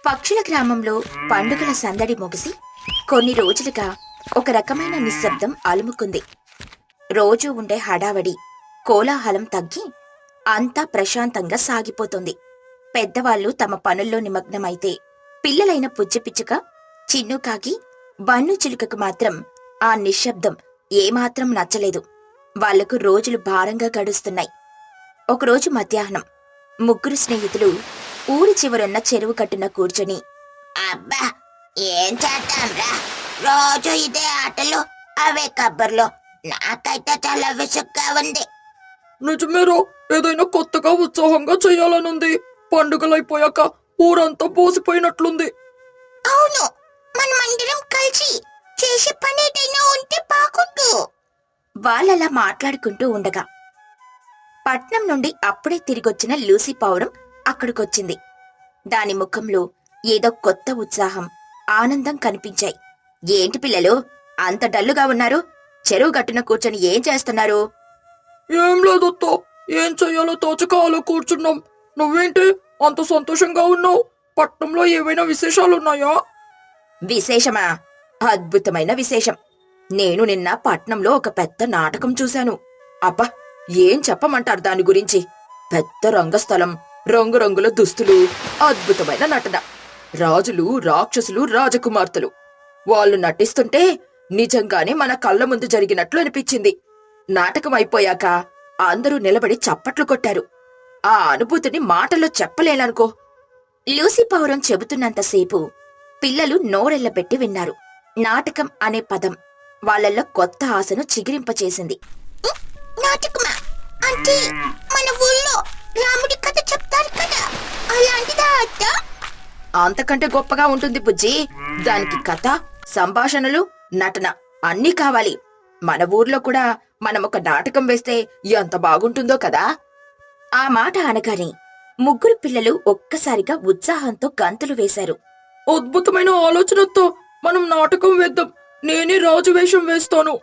పక్షుల గ్రామంలో పండుగల సందడి ముగిసి కొన్ని రోజులుగా ఒక రకమైన నిశ్శబ్దం అలుముకుంది. రోజూ ఉండే హడావడి కోలాహలం తగ్గి అంతా ప్రశాంతంగా సాగిపోతుంది. పెద్దవాళ్లు తమ పనుల్లో నిమగ్నమైతే పిల్లలైన పుజ్జిపిచ్చుక, చిన్నుకాకి, బన్ను చిలుకకు మాత్రం ఆ నిశ్శబ్దం ఏమాత్రం నచ్చలేదు. వాళ్లకు రోజులు భారంగా గడుస్తున్నాయి. ఒకరోజు మధ్యాహ్నం ముగ్గురు స్నేహితులు ఊరి చివరున్న చెరువు కట్టున కూర్చొని, అబ్బా, ఏం చేద్దాంరా, రోజు ఇదే ఆటలు, అవే కబ్బర్లు. నాకైతే చాలా విసుగ్గా ఉంది. నిజమేరా, ఏదైనా కొత్తగా ఉత్సాహంగా చేయాలనుంది. పండుగలైపోయాక ఊరంతా పోసిపోయినట్లుంది. అవును, మనమందరం కలిసి చేసే పని ఏదైనా ఉంటే బాగుండు. వాళ్ళలా మాట్లాడుకుంటూ ఉండగా పట్నం నుండి అప్పుడే తిరిగొచ్చిన లూసీ పావురం అక్కడికొచ్చింది. దాని ముఖంలో ఏదో కొత్త ఉత్సాహం, ఆనందం కనిపించాయి. ఏంటి పిల్లలు, అంత డల్లుగా ఉన్నారు? చెరువు గట్టున కూర్చొని ఏం చేస్తున్నారు? ఏం లేదత్తా, ఏం చెయ్యాలో తోచక అలా కూర్చున్నాం. నువ్వేంటి అంత సంతోషంగా ఉన్నావు? పట్నంలో ఏవైనా విశేషాలున్నాయా? విశేషమా? అద్భుతమైన విశేషం. నేను నిన్న పట్నంలో ఒక పెద్ద నాటకం చూశాను. అబ్బా, ఏం చెప్పమంటారు దాని గురించి? పెద్ద రంగస్థలం, రంగురంగుల దుస్తులు, అద్భుతమైన నటన. రాజులు, రాక్షసులు, రాజకుమార్తెలు వాళ్ళు నటిస్తుంటే నిజంగానే మన కళ్ళ ముందు జరిగినట్లు అనిపించింది. నాటకం అయిపోయాక అందరూ నిలబడి చప్పట్లు కొట్టారు. ఆ అనుభూతిని మాటల్లో చెప్పలేననుకో. లూసీ పావురం చెబుతున్నంతసేపు పిల్లలు నోరెళ్లబెట్టి విన్నారు. నాటకం అనే పదం వాళ్ళల్లో కొత్త ఆశను చిగిరింపచేసింది. నాటకమా అంటే మన ఊళ్ళో రాముడి కథ చెప్తారు కదా, అలాంటిదా అత్త? అంతకంటే గొప్పగా ఉంటుంది బుజ్జి. దానికి కథ, సంభాషణలు, నటన అన్నీ కావాలి. మన ఊర్లో కూడా మనం ఒక నాటకం వేస్తే ఎంత బాగుంటుందో కదా. ఆ మాట అనగానే ముగ్గురు పిల్లలు ఒక్కసారిగా ఉత్సాహంతో గంతులు వేశారు. అద్భుతమైన ఆలోచనతో మనం నాటకం వేద్దాం. నేనే రాజు వేషం వేస్తాను.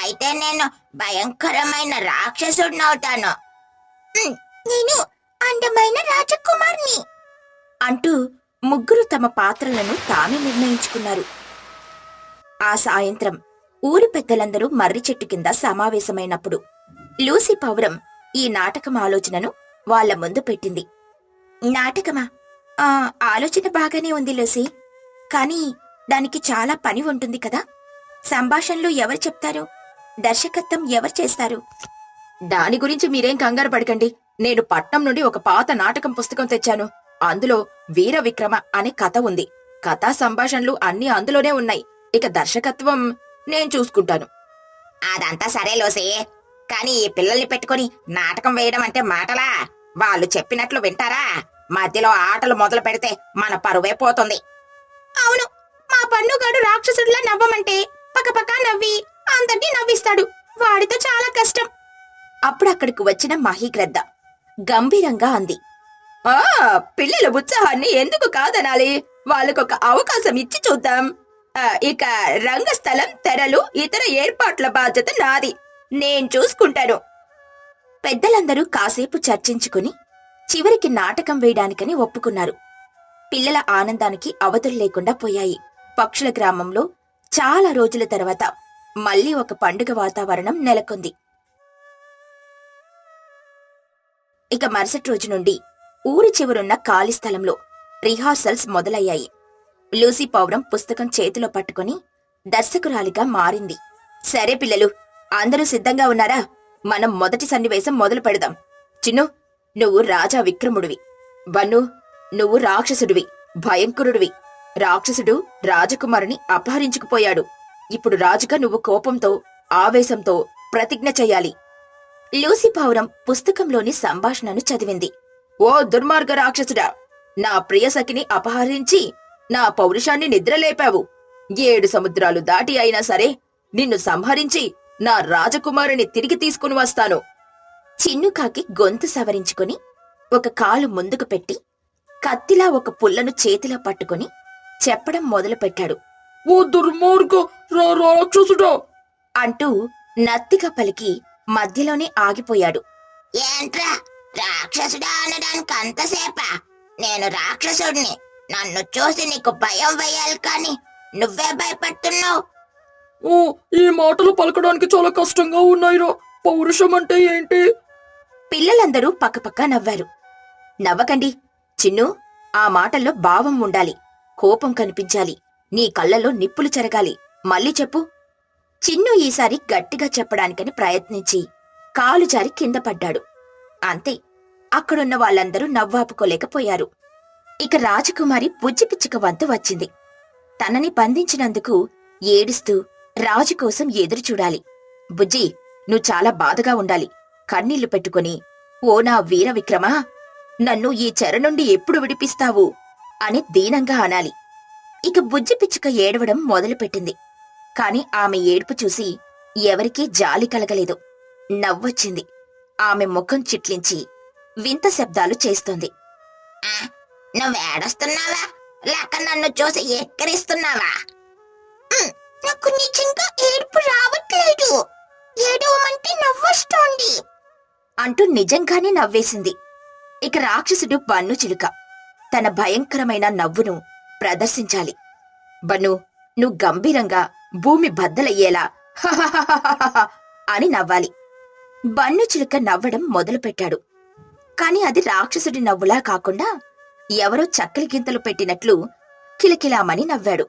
అయితే నేను భయంకరమైన రాక్షసుడినవుతాను. నేను అందమైన రాజకుమార్ని అంటూ ముగ్గురు తమ పాత్రలను తామే నిర్ణయించుకున్నారు. ఆ సాయంత్రం ఊరి పెద్దలందరూ మర్రి చెట్టు కింద సమావేశమైనప్పుడు లూసీ పావురం ఈ నాటకం ఆలోచనను వాళ్ల ముందు పెట్టింది. నాటకమా? ఆలోచన బాగానే ఉంది లూసీ, కానీ దానికి చాలా పని ఉంటుంది కదా. సంభాషణలు ఎవరు చెప్తారు? దర్శకత్వం ఎవరు చేస్తారు? దాని గురించి మీరేం కంగారు పడకండి. నేను పట్నం నుండి ఒక పాత నాటకం పుస్తకం తెచ్చాను. అందులో వీర విక్రమ అనే కథ ఉంది. కథా సంభాషణలు అన్నీ అందులోనే ఉన్నాయి. ఇక దర్శకత్వం నేను చూసుకుంటాను. అదంతా సరే లోసి, కానీ ఈ పిల్లల్ని పెట్టుకుని నాటకం వేయడం అంటే మాటలా? వాళ్ళు చెప్పినట్లు వింటారా? మధ్యలో ఆటలు మొదలు పెడితే మన పరువే పోతుంది. అవును, మా పన్నుగాడు రాక్షసుడిలా నవ్వమంటే పక్కపక్క నవ్వి అందరినీ నవ్విస్తాడు. వాడితో చాలా కష్టం. అప్పుడక్కడికి వచ్చిన మహీగ్రద్ద గంభీరంగా అంది. పిల్లల ఉత్సాహాన్ని ఎందుకు కాదనాలి? వాళ్ళకొక అవకాశం ఇచ్చి చూద్దాం. ఇక రంగస్థలం, తెరలు, ఇతర ఏర్పాట్ల బాధ్యత నాది. నేను చూసుకుంటాను. పెద్దలందరూ కాసేపు చర్చించుకుని చివరికి నాటకం వేయడానికని ఒప్పుకున్నారు. పిల్లల ఆనందానికి అవధులు లేకుండా పోయాయి. పక్షుల గ్రామంలో చాలా రోజుల తర్వాత మళ్లీ ఒక పండుగ వాతావరణం నెలకొంది. ఇక మరుసటి రోజు నుండి ఊరి చివరున్న ఖాళీ స్థలంలో రిహార్సల్స్ మొదలయ్యాయి. లూసీ పావురం పుస్తకం చేతిలో పట్టుకుని దర్శకురాలిగా మారింది. సరే పిల్లలు, అందరూ సిద్ధంగా ఉన్నారా? మనం మొదటి సన్నివేశం మొదలు పెడదాం. చిన్ను, నువ్వు రాజా విక్రముడివి. బన్ను, నువ్వు రాక్షసుడివి, భయంకరుడివి. రాక్షసుడు రాజకుమారుని అపహరించుకుపోయాడు. ఇప్పుడు రాజుగా నువ్వు కోపంతో, ఆవేశంతో ప్రతిజ్ఞ చెయ్యాలి. లూసీ పావురం పుస్తకంలోని సంభాషణను చదివింది. ఓ దుర్మార్గ రాక్షసుడా! నా ప్రియసఖిని అపహరించి నా పౌరుషాన్ని నిద్రలేపావు. 7 సముద్రాలు దాటి అయినా సరే నిన్ను సంహరించి నా రాజకుమారుని తిరిగి తీసుకుని వస్తాను. చిన్నుకాకి గొంతు సవరించుకుని ఒక కాలు ముందుకు పెట్టి కత్తిలా ఒక పుల్లను చేతిలో పట్టుకుని చెప్పడం మొదలుపెట్టాడు. ఓ దుర్మార్గ రాక్షసుడా అంటూ నత్తిగా పలికి మధ్యలోనే ఆగిపోయాడు. ఏంట్రా, రాక్షసుడా అనడానికి అంతసేపా? నేను రాక్షసుడిని, నన్ను చూసి నీకు భయం వేయాలి కానీ నువ్వే భయపడుతున్నావు. ఓ, ఈ మాటలు పలకడానికి చాలా కష్టంగా ఉన్నాయిరా. పౌరుషం అంటే ఏంటి? పిల్లలందరూ పక్కపక్క నవ్వారు. నవ్వకండి చిన్ను, ఆ మాటల్లో భావం ఉండాలి, కోపం కనిపించాలి, నీ కళ్ళలో నిప్పులు చెరగాలి. మళ్ళీ చెప్పు. చిన్ను ఈసారి గట్టిగా చెప్పడానికని ప్రయత్నించి కాలు జారి కింద పడ్డాడు. అంతే, అక్కడున్న వాళ్ళందరూ నవ్వాపుకోలేకపోయారు. ఇక రాజకుమారి బుజ్జిపిచ్చుక వంతు వచ్చింది. తనని బంధించినందుకు ఏడుస్తూ రాజు కోసం ఎదురుచూడాలి. బుజ్జి, నువ్వు చాలా బాధగా ఉండాలి. కన్నీళ్లు పెట్టుకుని, ఓ నా వీర విక్రమా, నన్ను ఈ చెర నుండి ఎప్పుడు విడిపిస్తావు అని దీనంగా అనాలి. ఇక బుజ్జి పిచ్చుక ఏడవడం మొదలుపెట్టింది. కాని ఆమె ఏడుపు చూసి ఎవరికీ జాలి కలగలేదు. నవ్వొచ్చింది. ఆమె ముఖం చిట్లించి వింత శబ్దాలు చేస్తోంది. నువ్వేడొస్తున్నావా లేక నన్ను చూసి ఎక్కిరిస్తున్నావా? నాకు నిజంగా ఏడుపు రావట్లేదు, ఏడవమంటే నవ్వొస్తోంది అంటూ నిజంగానే నవ్వేసింది. ఇక రాక్షసుడు బన్ను చిలుక తన భయంకరమైన నవ్వును ప్రదర్శించాలి. బన్ను, నువ్వు గంభీరంగా భూమి బద్దలయ్యేలా హహహహహహ అని నవ్వాలి. బన్ను చిలుక నవ్వడం మొదలుపెట్టాడు. కాని అది రాక్షసుడి నవ్వులా కాకుండా ఎవరో చక్కలి గింతలు పెట్టినట్లు కిలకిలామని నవ్వాడు.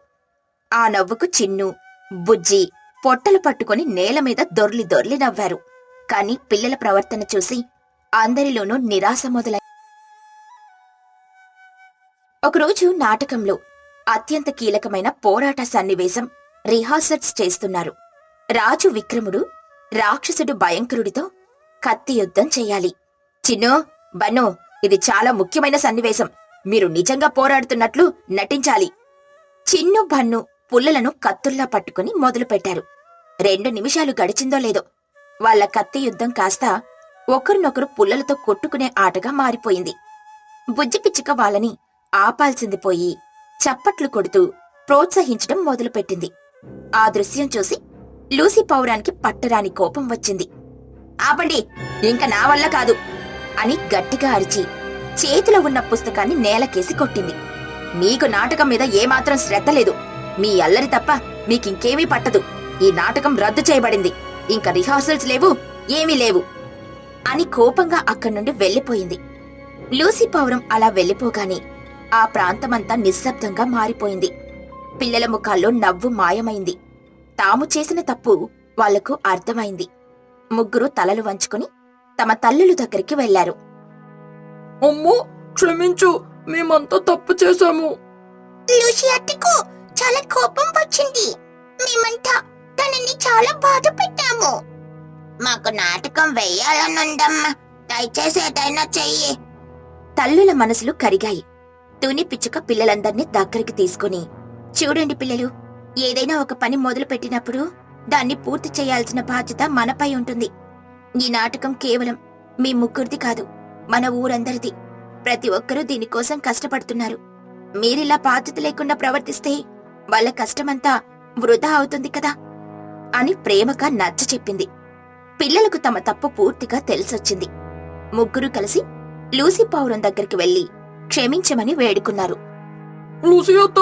ఆ నవ్వుకు చిన్ను, బుజ్జి పొట్టలు పట్టుకుని నేలమీద దొర్లి దొర్లి నవ్వారు. కాని పిల్లల ప్రవర్తన చూసి అందరిలోనూ నిరాశ మొదలై. ఒకరోజు నాటకంలో అత్యంత కీలకమైన పోరాట సన్నివేశం రిహార్సల్స్ చేస్తున్నారు. రాజు విక్రముడు రాక్షసుడు భయంకరుడితో కత్తి యుద్ధం చెయ్యాలి. చిన్నో, బన్నో, ఇది చాలా ముఖ్యమైన సన్నివేశం. మీరు నిజంగా పోరాడుతున్నట్లు నటించాలి. చిన్ను, బన్ను పుల్లలను కత్తుల్లా పట్టుకుని మొదలుపెట్టారు. 2 నిమిషాలు గడిచిందో లేదో వాళ్ల కత్తి యుద్ధం కాస్త ఒకరినొకరు పుల్లలతో కొట్టుకునే ఆటగా మారిపోయింది. బుజ్జిపిచ్చుక వాళ్ళని ఆపాల్సింది పోయి చప్పట్లు కొడుతూ ప్రోత్సహించడం మొదలుపెట్టింది. ఆ దృశ్యం చూసి లూసీ పౌరానికి పట్టరాని కోపం వచ్చింది. ఆపండి, ఇంక నా వల్ల కాదు అని గట్టిగా అరిచి చేతిలో ఉన్న పుస్తకాన్ని నేలకేసి కొట్టింది. మీకు నాటకం మీద ఏమాత్రం శ్రద్ధ లేదు. మీ అల్లరి తప్ప మీకింకేమీ పట్టదు. ఈ నాటకం రద్దు చేయబడింది. ఇంక రిహార్సల్స్ లేవు, ఏమీ లేవు అని కోపంగా అక్కడి నుండి వెళ్లిపోయింది. లూసీ పౌరం అలా వెళ్లిపోగానే ఆ ప్రాంతమంతా నిశ్శబ్దంగా మారిపోయింది. పిల్లల ముఖాల్లో నవ్వు మాయమైంది. తాము చేసిన తప్పు వాళ్లకు అర్థమైంది. ముగ్గురు తలలు వంచుకుని తమ తల్లుల దగ్గరికి వెళ్లారు. అమ్మో, క్షమించు, మేమంతా తప్పు చేశాము. లూసీ అత్తకు చాలా కోపం వచ్చింది. మేమంతా తనని చాలా బాధ పెట్టాము. మాకు నాటకం వెయ్యాలనుందమ్మా, దయచేసి ఏదైనా చెయ్యి. తల్లుల మనసులు కరిగాయి. తుని పిచ్చుక పిల్లలందర్నీ దగ్గరికి తీసుకుని, చూడండి పిల్లలు, ఏదైనా ఒక పని మొదలు పెట్టినప్పుడు దాన్ని పూర్తి చేయాల్సిన బాధ్యత మనపై ఉంటుంది. ఈ నాటకం కేవలం మీ ముగ్గురిది కాదు, మన ఊరందరిది. ప్రతి ఒక్కరూ దీనికోసం కష్టపడుతున్నారు. మీరిలా బాధ్యత లేకుండా ప్రవర్తిస్తే వాళ్ళ కష్టమంతా వృధా అవుతుంది కదా అని ప్రేమగా నచ్చ చెప్పింది. పిల్లలకు తమ తప్పు పూర్తిగా తెలిసొచ్చింది. ముగ్గురు కలిసి లూసీ పౌరం దగ్గరికి వెళ్లి క్షమించమని వేడుకున్నారు. లూసీ అత్త,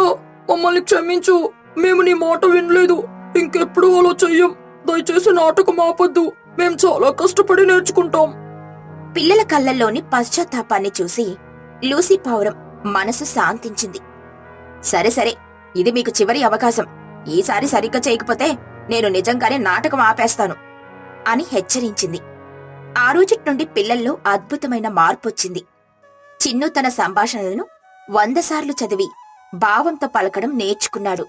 మమ్మల్ని క్షమించు. మేము నీ మాట వినలేదు. ఇంకెప్పుడు అలా చెయ్యం. దయచేసి నాటకం ఆపొద్దు. మేం చాలా కష్టపడి నేర్చుకుంటాం. పిల్లల కళ్ళల్లోని పశ్చాత్తాపాన్ని చూసి లూసీ పౌరం మనసు శాంతించింది. సరే సరే, ఇది మీకు చివరి అవకాశం. ఈసారి సరిగ్గా చేయకపోతే నేను నిజంగానే నాటకం ఆపేస్తాను అని హెచ్చరించింది. ఆ రోజుటి నుండి పిల్లల్లో అద్భుతమైన మార్పొచ్చింది. చిన్ను తన సంభాషణలను 100 సార్లు చదివి భావంతో పలకడం నేర్చుకున్నాడు.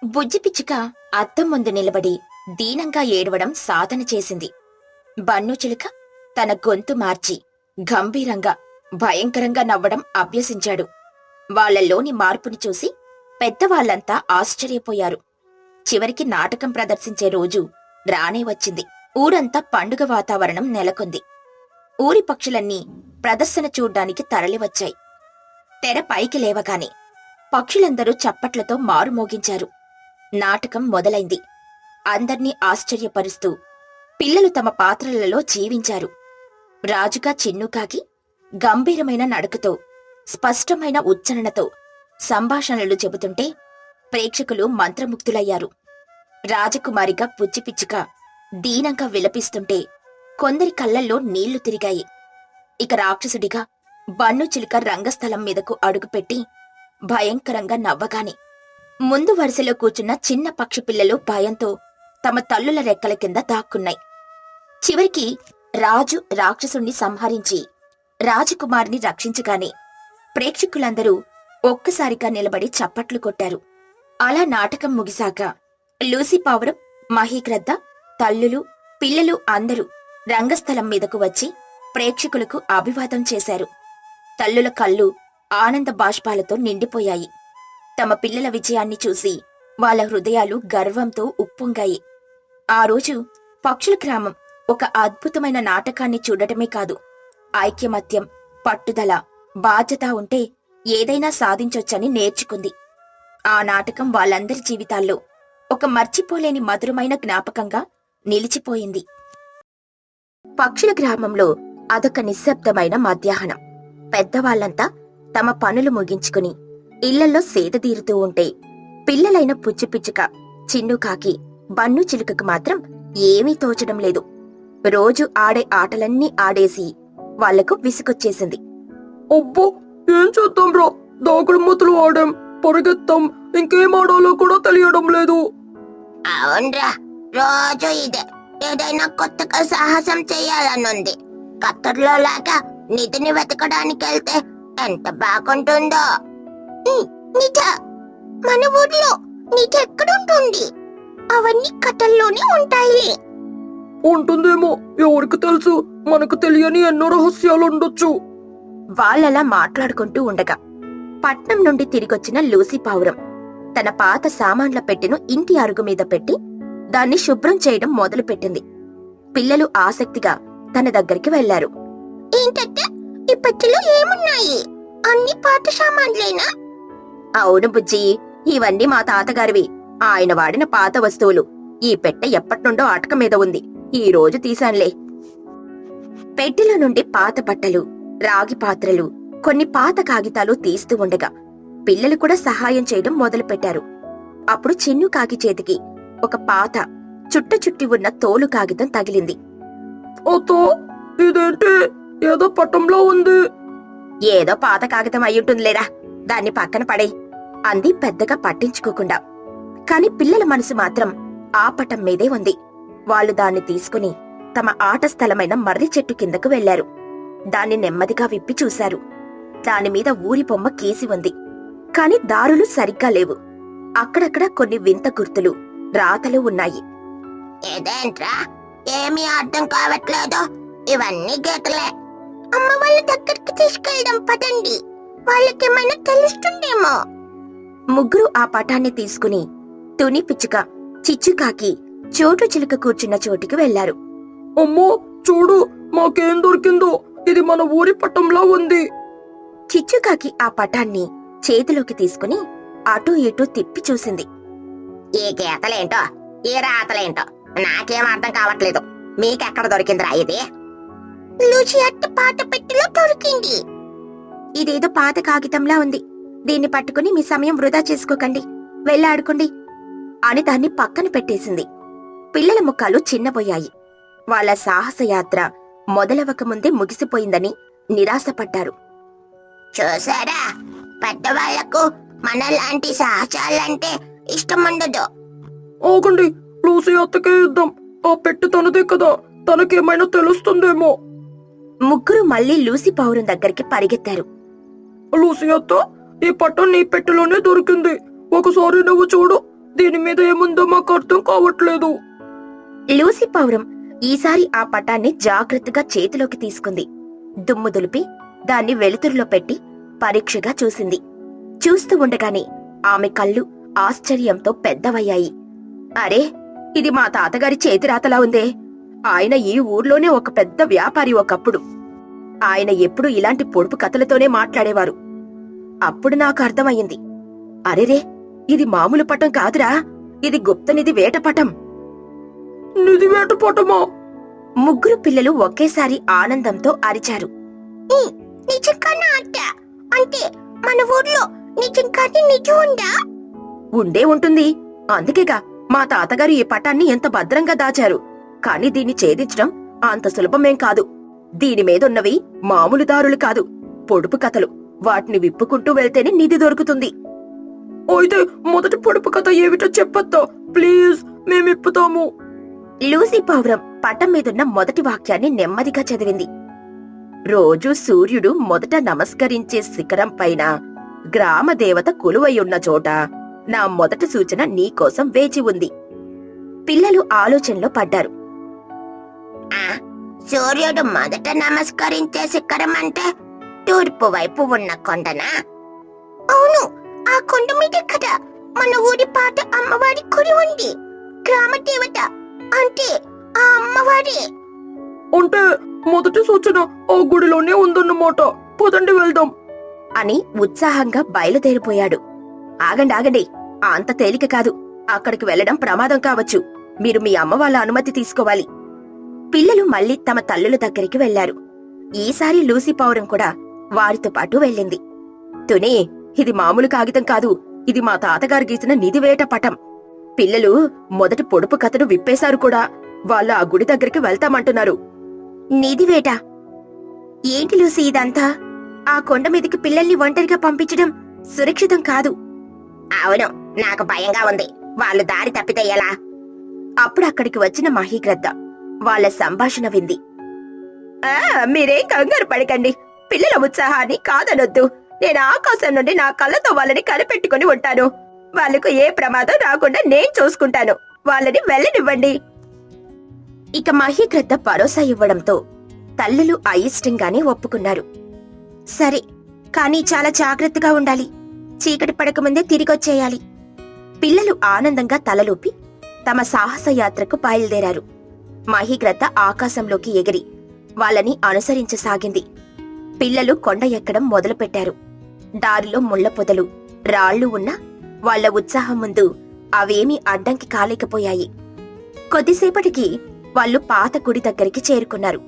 బుజ్జిపిచ్చుక అద్దం ముందు నిలబడి దీనంగా ఏడవడం సాధన చేసింది. బన్ను చిలుక తన గొంతు మార్చి గంభీరంగా, భయంకరంగా నవ్వడం అభ్యసించాడు. వాళ్లలోని మార్పుని చూసి పెద్దవాళ్లంతా ఆశ్చర్యపోయారు. చివరికి నాటకం ప్రదర్శించే రోజు రానే వచ్చింది. ఊరంతా పండుగ వాతావరణం నెలకొంది. ఊరి పక్షులన్నీ ప్రదర్శన చూడ్డానికి తరలివచ్చాయి. తెర పైకి లేవగానే పక్షులందరూ చప్పట్లతో మారుమోగించారు. నాటకం మొదలైంది. అందర్నీ ఆశ్చర్యపరుస్తూ పిల్లలు తమ పాత్రలలో జీవించారు. రాజుగా చిన్నుకాకి గంభీరమైన నడకతో, స్పష్టమైన ఉచ్చారణతో సంభాషణలు చెబుతుంటే ప్రేక్షకులు మంత్రముగ్ధులయ్యారు. రాజకుమారిగా పుచ్చిపిచ్చుక దీనంగా విలపిస్తుంటే కొందరి కళ్ళల్లో నీళ్లు తిరిగాయి. ఇక రాక్షసుడిగా బన్ను చిలుక రంగస్థలం మీదకు అడుగుపెట్టి భయంకరంగా నవ్వగానే ముందు వరుసలో కూర్చున్న చిన్న పక్షి పిల్లలు భయంతో తమ తల్లుల రెక్కల కింద దాక్కున్నాయి. చివరికి రాజు రాక్షసుణ్ణి సంహరించి రాజకుమారిని రక్షించగానే ప్రేక్షకులందరూ ఒక్కసారిగా నిలబడి చప్పట్లు కొట్టారు. అలా నాటకం ముగిశాక లూసీ పావురం, మహీగ్రద్ద, తల్లులు, పిల్లలు అందరూ రంగస్థలం మీదకు వచ్చి ప్రేక్షకులకు అభివాదం చేశారు. తల్లుల కళ్ళు ఆనంద బాష్పాలతో నిండిపోయాయి. తమ పిల్లల విజయాన్ని చూసి వాళ్ళ హృదయాలు గర్వంతో ఉప్పొంగాయి. ఆ రోజు పక్షుల గ్రామం ఒక అద్భుతమైన నాటకాన్ని చూడటమే కాదు, ఐక్యమత్యం, పట్టుదల, బాధ్యత ఉంటే ఏదైనా సాధించొచ్చని నేర్చుకుంది. ఆ నాటకం వాళ్ళందరి జీవితాల్లో ఒక మర్చిపోలేని మధురమైన జ్ఞాపకంగా నిలిచిపోయింది. పక్షుల గ్రామంలో అదొక నిశ్శబ్దమైన మధ్యాహ్నం. పెద్దవాళ్లంతా తమ పనులు ముగించుకుని ఇళ్లల్లో సేదతీరుతూ ఉంటే పిల్లలైన పుచ్చిపిచ్చుక, చిన్నుకాకి, బన్ను చిలుకకు మాత్రం ఏమీ తోచడం లేదు. రోజు ఆడే ఆటలన్నీ ఆడేసి వాళ్లకు విసుగొచ్చేసింది. అబ్బో, ఏం చేద్దాం రా, దాగుడు మూతలు ఆడాం, పరిగెత్తాం, ఇంకేం ఆడాలో కూడా తెలియడం లేదు. అవునరా, రోజు ఇదే. ఏదైనా కొత్తగా సాహసం చేయాలనుంది. కత్తర్లో లాగా నిధిని వెతకడానికి వెళ్తే ఎంత బాగుంటుందో. నిజ, మన ఊర్లో నిధి ఎక్కడుంటుంది? అవన్నీ కథల్లోనే ఉంటాయి. ఉంటుందేమో, ఎవరికి తెలుసు, మనకు తెలియని ఎన్నో రహస్యాలుండొచ్చు. వాళ్ళలా మాట్లాడుకుంటూ ఉండగా పట్నం నుండి తిరిగొచ్చిన లూసీ పావురం తన పాత సామాన్ల పెట్టెను ఇంటి అరుగు మీద పెట్టి దాన్ని శుభ్రం చేయడం మొదలుపెట్టింది. పిల్లలు ఆసక్తిగా తన దగ్గరికి వెళ్లారు. ఏంటంటే ఈ పెట్టెలో ఏమున్నాయి? అన్ని పాత సామాన్లేనా? అవును బుజ్జి, ఇవన్నీ మా తాతగారివి. ఆయన వాడిన పాత వస్తువులు. ఈ పెట్టె ఎప్పటినుండో అటక మీద ఉంది, ఈ రోజు తీశాన్లే. పెట్టెలో నుండి పాత బట్టలు, రాగి పాత్రలు, కొన్ని పాత కాగితాలు తీస్తూ ఉండగా పిల్లలు కూడా సహాయం చేయడం మొదలుపెట్టారు. అప్పుడు చిన్ను కాకి చేతికి ఒక పాత చుట్టి ఉన్న తోలు కాగితం తగిలింది. ఓతో, ఇదేంటి, ఏదో పట్టంలో ఉంది. ఏదో పాత కాగితం అయ్యుంటుందిలేరా, దాన్ని పక్కన పడే అంది పెద్దగా పట్టించుకోకుండా. కాని పిల్లల మనసు మాత్రం ఆ పటం మీదే ఉంది. వాళ్ళు దాన్ని తీసుకుని తమ ఆట స్థలమైన మర్రి చెట్టు కిందకు వెళ్లారు. దాన్ని నెమ్మదిగా విప్పి చూశారు. దానిమీద ఊరి బొమ్మ గీసి ఉంది. కాని దారులు సరిగ్గా లేవు. అక్కడక్కడ కొన్ని వింత గుర్తులు, రాతలు ఉన్నాయి. ఏదేంట్రా, ఏమీ అర్థం కావట్లేదు. ఇవన్నీ గీతలే. అమ్మ వాళ్ళ దగ్గరికి తీసుకెళ్దాం పదండి, వాళ్ళకేమైనా తెలుస్తుందేమో. ముగ్గురు ఆ పటాన్ని తీసుకుని తుని పిచ్చుక, చిచ్చుకాకి, చోటు చిలుక కూర్చున్న చోటికి వెళ్లారు. అమ్మో, చూడు, మాకేం దొరికిందో. ఇది మన ఊరి పట్టంలా ఉంది. చిచ్చుకాకి ఆ పటాన్ని చేతిలోకి తీసుకుని అటూ ఇటూ తిప్పి చూసింది. ఈ గీతలేంటో, ఈ రాతలేంటో నాకేం అర్థం కావట్లేదు. మీకెక్కడ దొరికిందిరా ఇది? లూసి అట్ట పాత పెట్టెలో దొరికింది. ఇదేదో పాత కాగితంలా ఉంది. దీన్ని పట్టుకుని మీ సమయం వృధా చేసుకోకండి, వెళ్ళాడుకోండి అని దాన్ని పక్కన పెట్టేసింది. పిల్లల ముఖాలు చిన్నపోయాయి. వాళ్ళ సాహసయాత్ర మొదలవకముందే ముగిసిపోయిందని నిరాశపడ్డారు. చూసారా, పెద్దవాళ్లకు మనలాంటి సాహసాలంటే ఇష్టముండదు. ఆగండి, లూసీ అత్తకే ఇద్దాం. ఆ పెట్టె తనదే కదా, తనకేమైనా తెలుస్తుందేమో. ముగ్గురు మళ్లీ లూసీ పావురం దగ్గరికి పరిగెత్తారు. లూసీ అత్త, ఈ పట్టం నీ పెట్టెలోనే దొరికింది. ఒకసారి నువ్వు చూడు, దీని మీద ఏముందో మాకు అర్థం కావట్లేదు. లూసీ పావురం ఈసారి ఆ పటాన్ని జాగ్రత్తగా చేతిలోకి తీసుకుంది. దుమ్ము దులిపి దాన్ని వెలుతురులో పెట్టి పరీక్షగా చూసింది. చూస్తూ ఉండగానే ఆమె కళ్ళు ఆశ్చర్యంతో పెద్దవయ్యాయి. అరే, ఇది మా తాతగారి చేతిరాతలా ఉందే. ఆయన ఈ ఊర్లోనే ఒక పెద్ద వ్యాపారి ఒకప్పుడు. ఆయన ఎప్పుడూ ఇలాంటి పొడుపు కథలతోనే మాట్లాడేవారు. అప్పుడు నాకు అర్థమయ్యింది, అరెరే, ఇది మామూలు పటం కాదురా, ఇది గుప్తనిధి వేటపటం. నిధి వేటపటమా? ముగ్గురు పిల్లలు ఒకేసారి ఆనందంతో అరిచారు. నిజంగానా అత్త? అంటే మన ఊర్లో నిజంగానే నిజం ఉందా? ఉండే ఉంటుంది. అందుకేగా మా తాతగారు ఈ పటాన్ని ఎంత భద్రంగా దాచారు. కాని దీన్ని ఛేదించడం అంత సులభమేం కాదు. దీని మీదున్నవి మామూలు దారులు కాదు, పొడుపు కథలు. వాటిని విప్పుకుంటూ వెళ్తేనే నిధి దొరుకుతుంది. అయితే మొదటి పొడుపు కథ ఏమిటో చెప్పొద్దా ప్లీజ్, మేమిప్పుతాము. లూసీ పావురం పటం మీదున్న మొదటి వాక్యాన్ని నెమ్మదిగా చదివింది. రోజూ సూర్యుడు మొదట నమస్కరించే శిఖరం పైన గ్రామ దేవత కొలువైయున్న చోట నా మొదటి సూచన నీకోసం వేచి ఉంది. పిల్లలు ఆలోచనలో పడ్డారు. సూర్యుడు మొదట నమస్కరించే శిఖరం అంటే తూర్పు వైపు ఉన్న కొండనా? అవును, ఆ కొండ మీద కదా మన ఊరి పాత అమ్మవారి గుడి ఉంది. గ్రామ దేవత అంటే ఆ అమ్మవారి. అంటే మొదటి సూచన ఆ గుడిలోనే ఉందన్నమాట. పదండి వెళ్దాం అని ఉత్సాహంగా బయలుదేరిపోయాడు. ఆగండి, అంత తేలిక కాదు. అక్కడికి వెళ్లడం ప్రమాదం కావచ్చు. మీరు మీ అమ్మ వాళ్ళ అనుమతి తీసుకోవాలి. పిల్లలు మళ్లీ తమ తల్లుల దగ్గరికి వెళ్లారు. ఈసారి లూసీ పావురం కూడా వారితో పాటు వెళ్ళింది. తుని, ఇది మామూలు కాగితం కాదు. ఇది మా తాతగారు గీసిన నిధివేట పటం. పిల్లలు మొదటి పొడుపు కథను విప్పేశారు కూడా. వాళ్ళు ఆ గుడి దగ్గరికి వెళ్తామంటున్నారు. నిధివేట? ఏంటి లూసీ ఇదంతా? ఆ కొండ మీదకి పిల్లల్ని ఒంటరిగా పంపించడం సురక్షితం కాదు. అవును, నాకు భయంగా ఉంది. వాళ్ళు దారి తప్పితే ఎలా? అప్పుడు అక్కడికి వచ్చిన మహీగ్రద్ద వాళ్ళ సంభాషణ వింది. మీరేం కంగారు పడకండి. పిల్లల ఉత్సాహాన్ని కాదనొద్దు. నేను ఆకాశం నుండి నా కళ్ళతో వాళ్ళని కనిపెట్టుకుని ఉంటాను. వాళ్లకు ఏ ప్రమాదం రాకుండా నేను చూసుకుంటాను. వాళ్ళని వెళ్ళనివ్వండి. ఇక మహీగ్రద్ద భరోసా ఇవ్వడంతో తల్లులు అయిష్టంగానే ఒప్పుకున్నారు. సరే, కానీ చాలా జాగ్రత్తగా ఉండాలి. చీకటి పడకముందే తిరిగొచ్చేయాలి. పిల్లలు ఆనందంగా తలలూపి తమ సాహసయాత్రకు బయలుదేరారు. మహీగ్రద్ద ఆకాశంలోకి ఎగిరి వాళ్ళని అనుసరించసాగింది. పిల్లలు కొండ ఎక్కడం మొదలుపెట్టారు. దారిలో ముళ్ల పొదలు, రాళ్లు ఉన్నా వాళ్ల ఉత్సాహం ముందు అవేమీ అడ్డంకి కాలేకపోయాయి. కొద్దిసేపటికి వాళ్ళు పాత గుడి దగ్గరికి చేరుకున్నారు.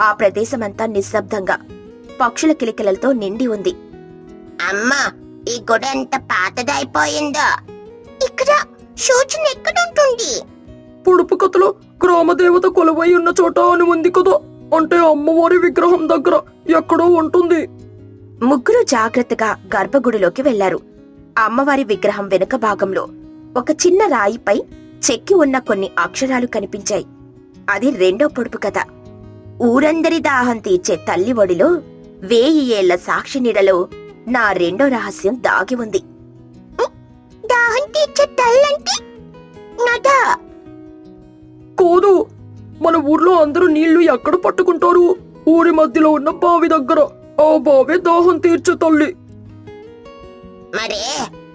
ఆ ప్రదేశమంతా నిశ్శబ్దంగా పక్షుల కిలకిలలతో నిండి ఉంది. అమ్మా, ఈ గుడి ఎంత పాతదైపోయిందో. ఇక్కడ సూచన ఎక్కడుంటుంది? పొడుపు కథలో గ్రామదేవత కొలువై ఉన్న చోట అని ఉంది కదా. అంటే అమ్మవారి విగ్రహం దగ్గర ఎక్కడో ఉంటుంది. ముగ్గురు జాగ్రత్తగా గర్భగుడిలోకి వెళ్లారు. అమ్మవారి విగ్రహం వెనుక భాగంలో ఒక చిన్న రాయిపై చెక్కి ఉన్న కొన్ని అక్షరాలు కనిపించాయి. అది రెండో పొడుపు కథ. ఊరందరి దాహం తీర్చే తల్లి ఒడిలో 1000 ఏళ్ల సాక్షి నీడలో నా రెండో రహస్యం దాగి ఉంది. దాహం తీర్చే తల్లంటే నదా? కాదు, మన ఊర్లో అందరూ నీళ్లు ఎక్కడ పట్టుకుంటారు? ఊరి మధ్యలో ఉన్న బావి దగ్గర. ఆ బావి దాహం తీర్చే తల్లి. మరే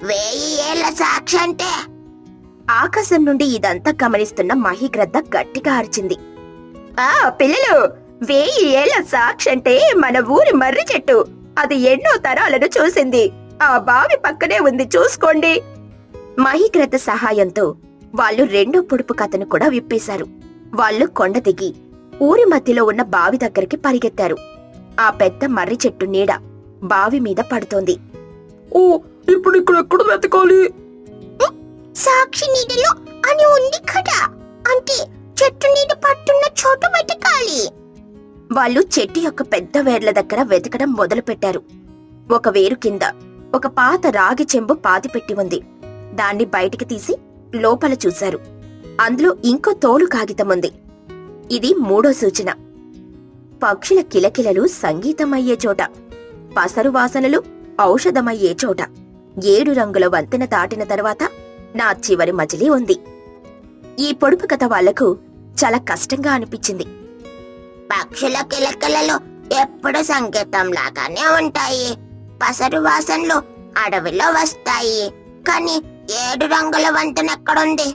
1000 ఏళ్ల సాక్షి అంటే? ఆకాశం నుండి ఇదంతా గమనిస్తున్న మహీగ్రద్ద గట్టిగా అరిచింది. పిల్లలు, 1000 ఏళ్ల సాక్షి అంటే మన ఊరి మర్రి చెట్టు. అది ఎన్నో తరాలను చూసింది. ఆ బావి పక్కనే ఉంది, చూసుకోండి. మహీగ్రద్ద సహాయంతో వాళ్ళు రెండో పొడుపు కథను కూడా విప్పేశారు. వాళ్ళు కొండ దిగి ఊరి మధ్యలో ఉన్న బావి దగ్గరికి పరిగెత్తారు. ఆ పెద్ద మర్రి చెట్టు నీడ బావి మీద పడుతోంది. ఓ, ఇప్పుడు ఇక్కడ ఎక్కడ వెతకాలి? సాక్షి నీడలో అని ఉంది కదా, అంటే చెట్టు నీడ పట్టున్న చోటు వెతకాలి. వాళ్ళు చెట్టు యొక్క పెద్ద వేర్ల దగ్గర వెతకడం మొదలుపెట్టారు. ఒక వేరు కింద ఒక పాత రాగి చెంబు పాతిపెట్టి ఉంది. దాన్ని బయటికి తీసి లోపల చూశారు. అందులో ఇంకో తోలు కాగితం ఉంది. ఇది మూడో సూచన. పక్షుల కిలకిలలు సంగీతమయ్యే చోట, పసరు వాసనలు ఔషధమయ్యే చోట 7 రంగుల వంతెన దాటిన తర్వాత నా చివరి మజిలీ ఉంది. ఈ పొడుపు కథ వాళ్లకు చాలా కష్టంగా అనిపించింది. పక్షుల కిలకిలలు ఎప్పుడు సంగీతం లాగానే ఉంటాయి. పసరు వాసనలు అడవిలో వస్తాయి. కానీ 7 రంగుల వంతెన ఎక్కడుంది?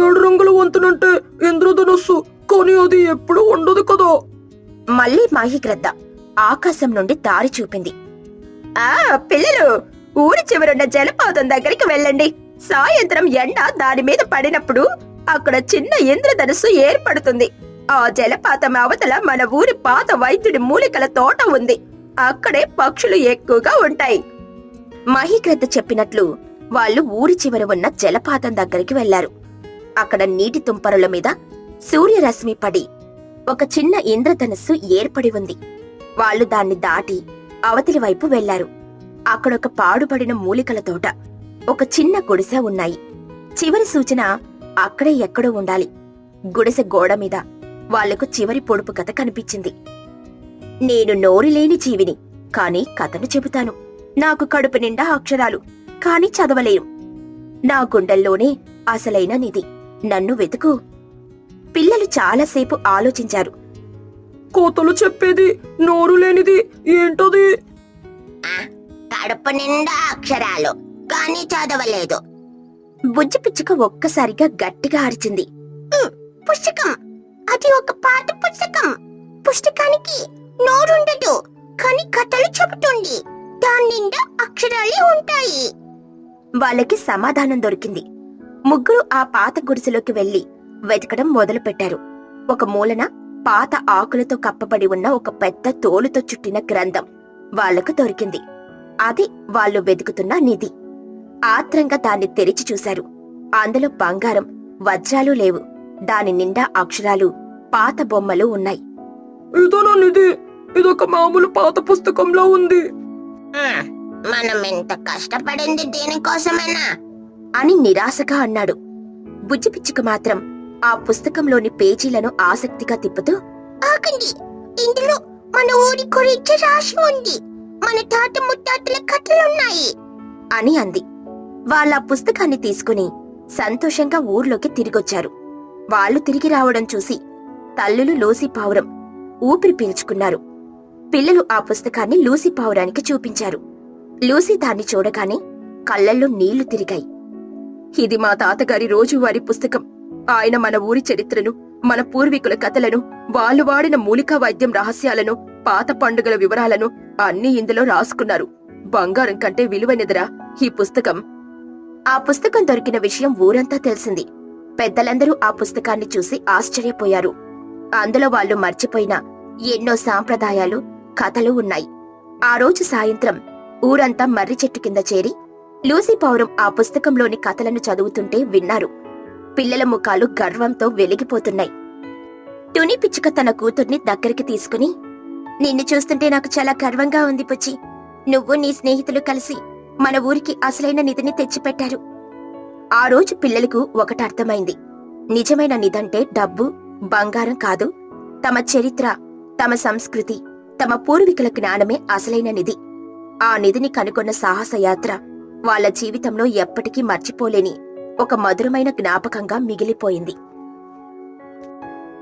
7 రంగుల వంతెనంటే ఇంద్రధనుస్సు, కానీ అది ఎప్పుడు ఉండదు కదా. మళ్లీ మహీగ్రద్ద ఆకాశం నుండి దారి చూపింది. పిల్లలు, ఊరి చివరున్న జలపాతం దగ్గరికి వెళ్ళండి. సాయంత్రం ఎండ దాని మీద పడినప్పుడు అక్కడ చిన్న ఇంద్రధనుస్సు ఏర్పడుతుంది. ఆ జలపాతం అవతల మన ఊరి పాత వైద్యుడి మూలికల తోట ఉంది. అక్కడే పక్షులు ఎక్కువగా ఉంటాయి. మహీగ్రద్ద చెప్పినట్లు వాళ్ళు ఊరి చివర ఉన్న జలపాతం దగ్గరికి వెళ్లారు. అక్కడ నీటి తుంపరుల మీద సూర్యరశ్మి పడి ఒక చిన్న ఇంద్రధనస్సు ఏర్పడి ఉంది. వాళ్ళు దాన్ని దాటి అవతలి వైపు వెళ్లారు. అక్కడొక పాడుపడిన మూలికల తోట, ఒక చిన్న గుడిసె ఉన్నాయి. చివరి సూచన అక్కడే ఎక్కడో ఉండాలి. గుడిసె గోడ మీద వాళ్లకు చివరి పొడుపు కథ కనిపించింది. నేను నోరులేని జీవిని, కాని కథను చెబుతాను. నాకు కడుపు నిండా అక్షరాలు, కాని చదవలేను. నా గుండెల్లోనే అసలైన నిధి, నన్ను వెతుకు. పిల్లలు చాలాసేపు ఆలోచించారు. కోతలు చెప్పేది నోరు లేనిది ఏంటది? కడుపు నిండా అక్షరాలు కానీ చదవలేదు. బుజ్జి పిచ్చుక ఒక్కసారిగా గట్టిగా అరిచింది. పుస్తకం, అది ఒక పాత పుస్తకం. పుస్తకానికి నోరుండదు, కానీ కథలు చెబుతుంది. దాని నిండా అక్షరాలే ఉంటాయి. వాళ్ళకి సమాధానం దొరికింది. ముగ్గురు ఆ పాత గుడిసెలోకి వెళ్లి వెతకడం మొదలుపెట్టారు. ఒక మూలన పాత ఆకులతో కప్పబడి ఉన్న ఒక పెద్ద తోలుతో చుట్టిన గ్రంథం వాళ్లకు దొరికింది. అది వాళ్ళు వెతుకుతున్న నిధి. ఆత్రంగా దాన్ని తెరిచి చూశారు. అందులో బంగారం, వజ్రాలు లేవు. దాని నిండా అక్షరాలు, పాత బొమ్మలు ఉన్నాయి. ఇదనా నిధి? ఇదొక మామూలు పాత పుస్తకంలో ఉంది. మనం ఎంత కష్టపడింది దీనికోసమేనా అని నిరాశగా అన్నాడు. బుజ్జిపిచ్చుక మాత్రం ఆ పుస్తకంలోని పేజీలను ఆసక్తిగా తిప్పుతూ, ఆగండి, ఇందులో మన ఊరి గురించి రాసి ఉంది. మన తాత ముత్తాతల కథలున్నాయి అని అంది. వాళ్ళ పుస్తకాన్ని తీసుకుని సంతోషంగా ఊర్లోకి తిరిగొచ్చారు. వాళ్ళు తిరిగి రావడం చూసి తల్లులు లూసీ పావురం ఊపిరి పీల్చుకున్నారు. పిల్లలు ఆ పుస్తకాన్ని లూసీ పావురానికి చూపించారు. లూసీ దాన్ని చూడగానే కళ్ళల్లో నీళ్లు తిరిగాయి. ఇది మా తాతగారి రోజువారీ పుస్తకం. ఆయన మన ఊరి చరిత్రను, మన పూర్వీకుల కథలను, వాళ్ళు వాడిన మూలికా వైద్యం రహస్యాలను, పాత పండుగల వివరాలను అన్నీ ఇందులో రాసుకున్నారు. బంగారం కంటే విలువైనదిరా ఈ పుస్తకం. ఆ పుస్తకం దొరికిన విషయం ఊరంతా తెలిసింది. పెద్దలందరూ ఆ పుస్తకాన్ని చూసి ఆశ్చర్యపోయారు. అందులో వాళ్ళు మర్చిపోయిన ఎన్నో సాంప్రదాయాలు, కథలు ఉన్నాయి. ఆ రోజు సాయంత్రం ఊరంతా మర్రి చెట్టు కింద చేరి లూసీ పావురం ఆ పుస్తకంలోని కథలను చదువుతుంటే విన్నారు. పిల్లల ముఖాలు గర్వంతో వెలిగిపోతున్నాయి. టునీ పిచ్చుక తన కూతుర్ని దగ్గరికి తీసుకుని, నిన్ను చూస్తుంటే నాకు చాలా గర్వంగా ఉంది పుచ్చి. నువ్వు నీ స్నేహితులు కలిసి మన ఊరికి అసలైన నిధిని తెచ్చిపెట్టారు. ఆ రోజు పిల్లలకు ఒకటి అర్థమైంది. నిజమైన నిధంటే డబ్బు, బంగారం కాదు. తమ చరిత్ర, తమ సంస్కృతి, తమ పూర్వీకుల జ్ఞానమే అసలైన నిధి. ఆ నిధిని కనుగొన్న సాహసయాత్ర వాళ్ళ జీవితంలో ఎప్పటికీ మర్చిపోలేని ఒక మధురమైన జ్ఞాపకంగా మిగిలిపోయింది.